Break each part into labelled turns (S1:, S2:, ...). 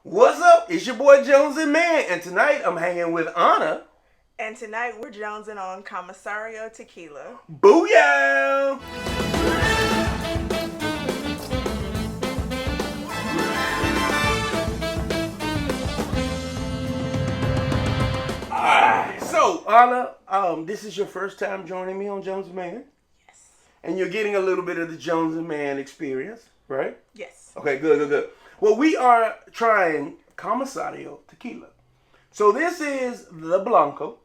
S1: What's up? It's your boy Jones and Man, and tonight I'm hanging with Anna.
S2: And tonight we're jonesing on Comisario Tequila.
S1: Booyah! Alright, so Anna, this is your first time joining me on Jones and Man.
S2: Yes.
S1: And you're getting a little bit of the Jones and Man experience, right?
S2: Yes.
S1: Okay, good. Well, we are trying Comisario Tequila. So this is the Blanco.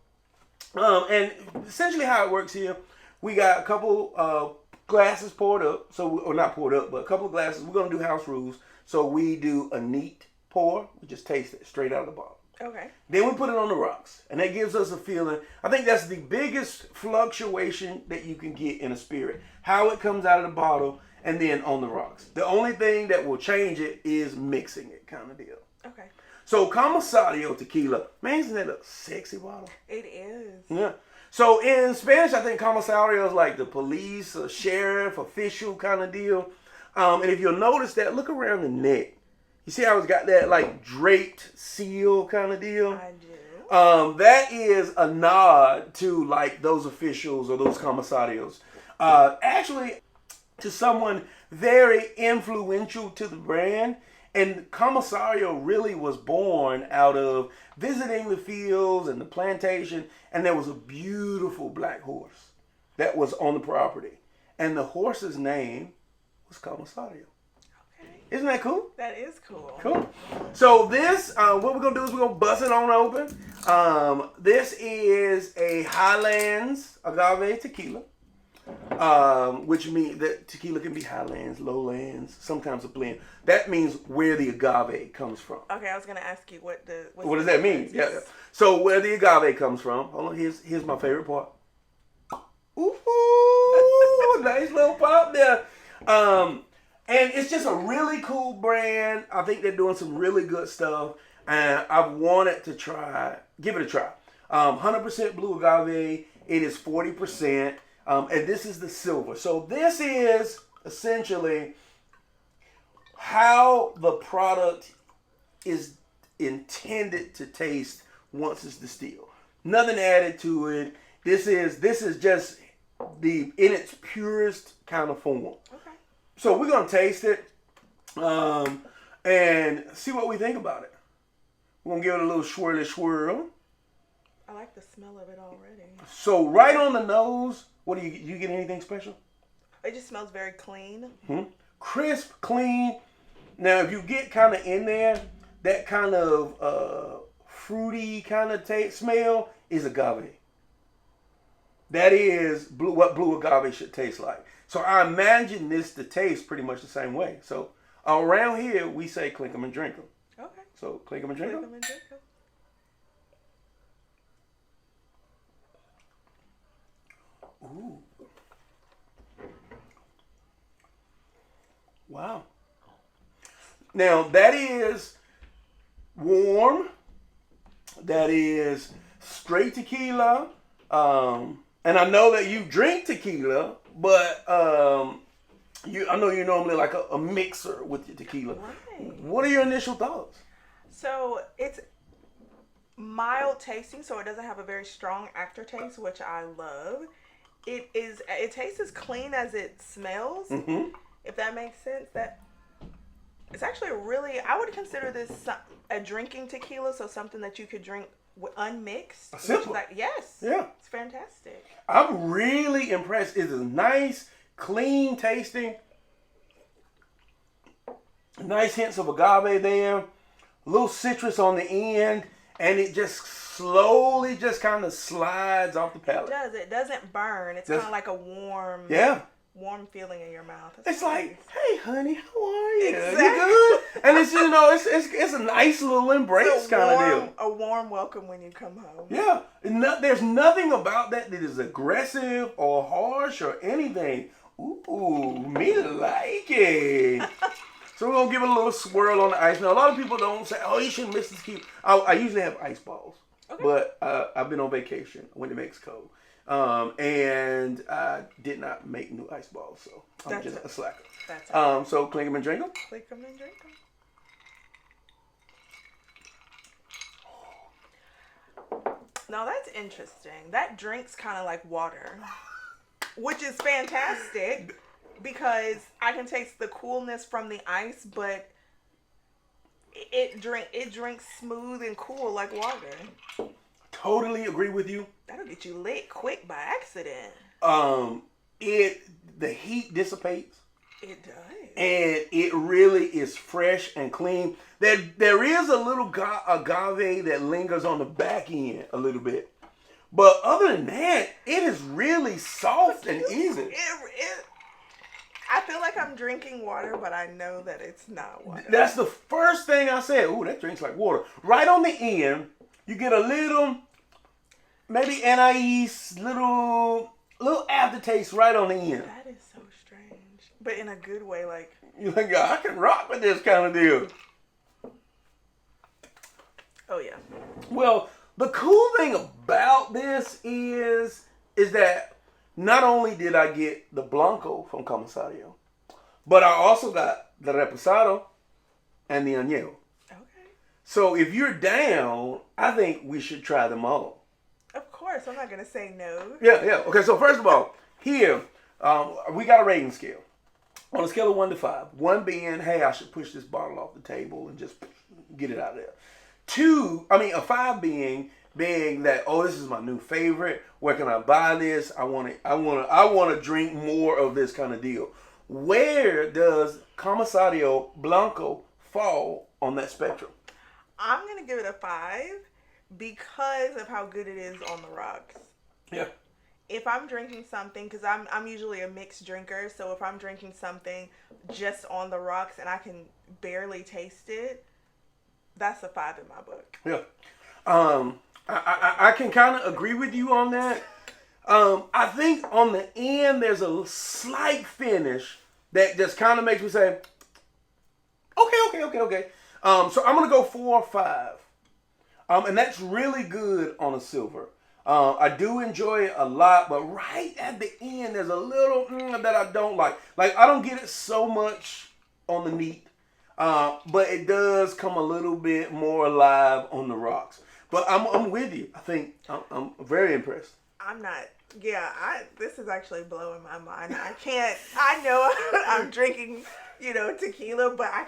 S1: And essentially how it works here, we got a couple glasses poured up. Or not poured up, but a couple of glasses. We're going to do house rules. So we do a neat pour. We just taste it straight out of the bottle.
S2: Okay.
S1: Then we put it on the rocks. And that gives us a feeling. I think that's the biggest fluctuation that you can get in a spirit. How it comes out of the bottle and then on the rocks. The only thing that will change it is mixing it kind of deal.
S2: Okay.
S1: So Comisario Tequila, man, isn't that a sexy bottle?
S2: It is.
S1: Yeah. So in Spanish, I think Comisario is like the police, a sheriff, official kind of deal. And if you'll notice that, look around the neck. You see how it's got that like draped seal kind of deal?
S2: I do.
S1: That is a nod to like those officials or those commissarios. Actually, to someone very influential to the brand. And Comisario really was born out of visiting the fields and the plantation. And there was a beautiful black horse that was on the property. And the horse's name was Comisario.
S2: Okay.
S1: Isn't that cool?
S2: That is cool.
S1: Cool. So this, what we're going to do is we're going to bust it on open. This is a Highlands Agave Tequila. Which means that tequila can be highlands, lowlands, sometimes a blend. That means where the agave comes from.
S2: Okay, I was gonna ask you what
S1: does that mean? Yeah. So where the agave comes from. Hold on, here's my favorite part. Ooh, nice little pop there. And it's just a really cool brand. I think they're doing some really good stuff, and I've wanted to give it a try. 100% blue agave. It is 40%. And this is the silver. So this is essentially how the product is intended to taste once it's distilled. Nothing added to it. This is just in its purest kind of form.
S2: Okay.
S1: So we're gonna taste it and see what we think about it. We're gonna give it a little swirl.
S2: I like the smell of it already.
S1: So right on the nose. What do you get anything special?
S2: It just smells very clean.
S1: Mm-hmm. Crisp, clean. Now, if you get kind of in there, that kind of fruity kind of smell is agave. That is what blue agave should taste like. So I imagine this to taste pretty much the same way. So around here, we say clink 'em and drink 'em.
S2: Okay.
S1: So clink 'em and drink 'em.
S2: Clink 'em and drink 'em.
S1: Ooh. Wow. Now that is warm. That is straight tequila. And I know that you drink tequila, but I know you're normally like a mixer with your tequila.
S2: Right.
S1: What are your initial thoughts?
S2: So it's mild tasting, so it doesn't have a very strong aftertaste, which I love. It tastes as clean as it smells.
S1: Mm-hmm.
S2: If that makes sense. That it's actually I would consider this a drinking tequila, so something that you could drink unmixed.
S1: Simple.
S2: Yes.
S1: Yeah.
S2: It's fantastic.
S1: I'm really impressed. It's a nice, clean tasting. Nice hints of agave there. A little citrus on the end. And it just slowly just kind of slides off the palate.
S2: It does. It doesn't burn. It's kind of like a warm feeling in your mouth.
S1: It's like, hey, honey, how are you?
S2: Exactly.
S1: You good? And it's a nice little embrace kind of deal.
S2: A warm welcome when you come home.
S1: Yeah. There's nothing about that is aggressive or harsh or anything. Ooh, me like it. So we're going to give it a little swirl on the ice. Now, a lot of people don't say, oh, you shouldn't mix this tequila. I usually have ice balls. Okay. But I've been on vacation. I went to Mexico. And I did not make new ice balls. So I'm just a slacker. So clink 'em and drink 'em.
S2: Clink 'em and drink 'em. No, that's interesting. That drink's kind of like water, which is fantastic because I can taste the coolness from the ice, but it drinks smooth and cool like water.
S1: Totally agree with you.
S2: That'll get you lit quick by accident.
S1: The heat dissipates.
S2: It does.
S1: And it really is fresh and clean. There is a little agave that lingers on the back end a little bit. But other than that, it is really soft and easy.
S2: I feel like I'm drinking water, but I know that it's not water.
S1: That's the first thing I said. Ooh, that drinks like water. Right on the end, you get a little, maybe anise, little aftertaste right on the end.
S2: That is so strange. But in a good way, like.
S1: You're like, yeah, I can rock with this kind of deal.
S2: Oh, yeah.
S1: Well, the cool thing about this is that not only did I get the Blanco from Comisario, but I also got the Reposado and the Añejo.
S2: Okay.
S1: So if you're down, I think we should try them all.
S2: Of course. I'm not going to say no.
S1: Yeah. Okay, so first of all, here, we got a rating scale. On a scale of 1 to 5. 1 being, hey, I should push this bottle off the table and just get it out of there. A 5 being that, oh, this is my new favorite. Where can I buy this? I want to drink more of this kind of deal. Where does Comisario Blanco fall on that spectrum?
S2: I'm going to give it a 5 because of how good it is on the rocks.
S1: Yeah.
S2: If I'm drinking something, because I'm usually a mixed drinker, so if I'm drinking something just on the rocks and I can barely taste it, that's a 5 in my book.
S1: Yeah. I can kind of agree with you on that. I think on the end there's a slight finish that just kind of makes me say, okay. So I'm gonna go 4 or 5, and that's really good on a silver. I do enjoy it a lot, but right at the end there's a little that I don't like. Like I don't get it so much on the neat, but it does come a little bit more alive on the rocks. But I'm with you. I think I'm very impressed.
S2: I'm not. Yeah, this is actually blowing my mind. I know I'm drinking, tequila, but I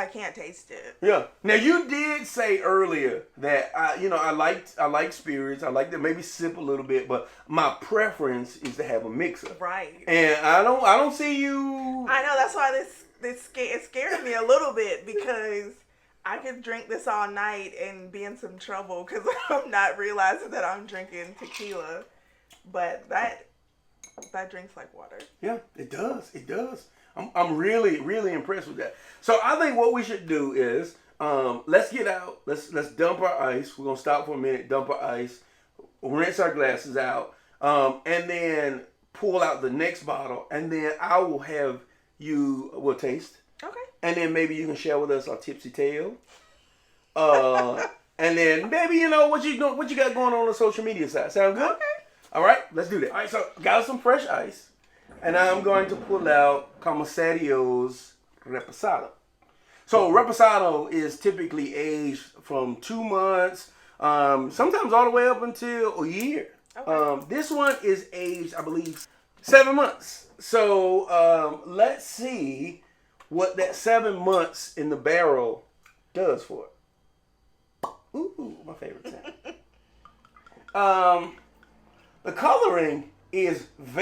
S2: can't taste it.
S1: Yeah. Now you did say earlier that I like spirits. I like to maybe sip a little bit, but my preference is to have a mixer.
S2: Right.
S1: And I don't see you.
S2: I know, that's why it scared me a little bit because I could drink this all night and be in some trouble because I'm not realizing that I'm drinking tequila. But that drinks like water.
S1: Yeah, it does. It does. I'm really, really impressed with that. So I think what we should do is let's get out. Let's dump our ice. We're gonna stop for a minute, dump our ice, rinse our glasses out, and then pull out the next bottle, and then I will have we'll taste.
S2: Okay.
S1: And then maybe you can share with us our tipsy tale. And then maybe what you got going on the social media side. Sound good?
S2: Okay.
S1: All right, let's do that. All right, so got some fresh ice, and I'm going to pull out Comisario's Reposado. So Reposado is typically aged from 2 months, sometimes all the way up until a year. Okay. This one is aged, I believe, 7 months. So let's see what that 7 months in the barrel does for it. Ooh, my favorite sound. The coloring is very